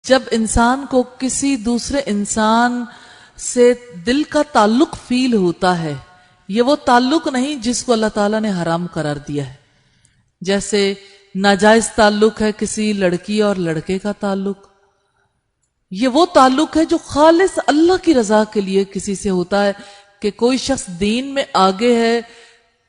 جب انسان کو کسی دوسرے انسان سے دل کا تعلق فیل ہوتا ہے، یہ وہ تعلق نہیں جس کو اللہ تعالیٰ نے حرام قرار دیا ہے. جیسے ناجائز تعلق ہے کسی لڑکی اور لڑکے کا تعلق، یہ وہ تعلق ہے جو خالص اللہ کی رضا کے لیے کسی سے ہوتا ہے. کہ کوئی شخص دین میں آگے ہے،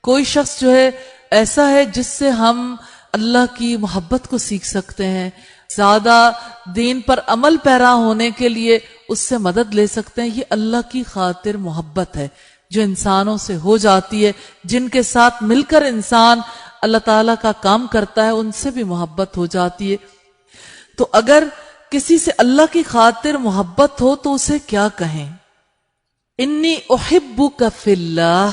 کوئی شخص جو ہے ایسا ہے جس سے ہم اللہ کی محبت کو سیکھ سکتے ہیں، زیادہ دین پر عمل پیرا ہونے کے لیے اس سے مدد لے سکتے ہیں. یہ اللہ کی خاطر محبت ہے جو انسانوں سے ہو جاتی ہے. جن کے ساتھ مل کر انسان اللہ تعالیٰ کا کام کرتا ہے ان سے بھی محبت ہو جاتی ہے. تو اگر کسی سے اللہ کی خاطر محبت ہو تو اسے کیا کہیں؟ انی احبک فی اللہ.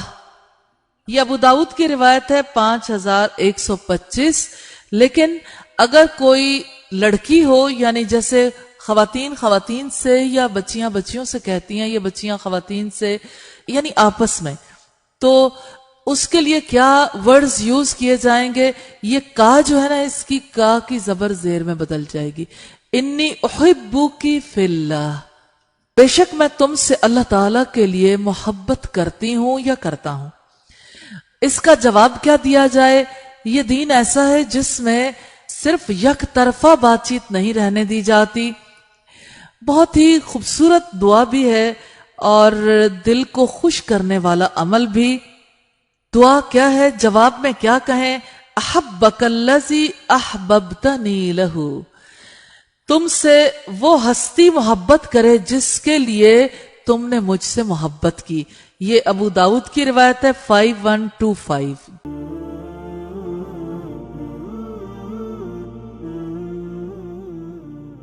یہ ابو داؤد کی روایت ہے 5125. لیکن اگر کوئی لڑکی ہو، یعنی جیسے خواتین سے یا بچیاں بچیوں سے کہتی ہیں، یا بچیاں خواتین سے، یعنی آپس میں، تو اس کے لیے کیا ورڈز یوز کیے جائیں گے؟ یہ کا جو ہے نا، اس کی کا کی زبر زیر میں بدل جائے گی. انی احبک فی اللہ، بے شک میں تم سے اللہ تعالیٰ کے لیے محبت کرتی ہوں یا کرتا ہوں. اس کا جواب کیا دیا جائے؟ یہ دین ایسا ہے جس میں صرف یک طرفہ بات چیت نہیں رہنے دی جاتی. بہت ہی خوبصورت دعا بھی ہے اور دل کو خوش کرنے والا عمل بھی. دعا کیا ہے؟ جواب میں کیا کہیں؟ احبک الذی احببتنی لہ، تم سے وہ ہستی محبت کرے جس کے لیے تم نے مجھ سے محبت کی. یہ ابو داؤد کی روایت ہے 5125.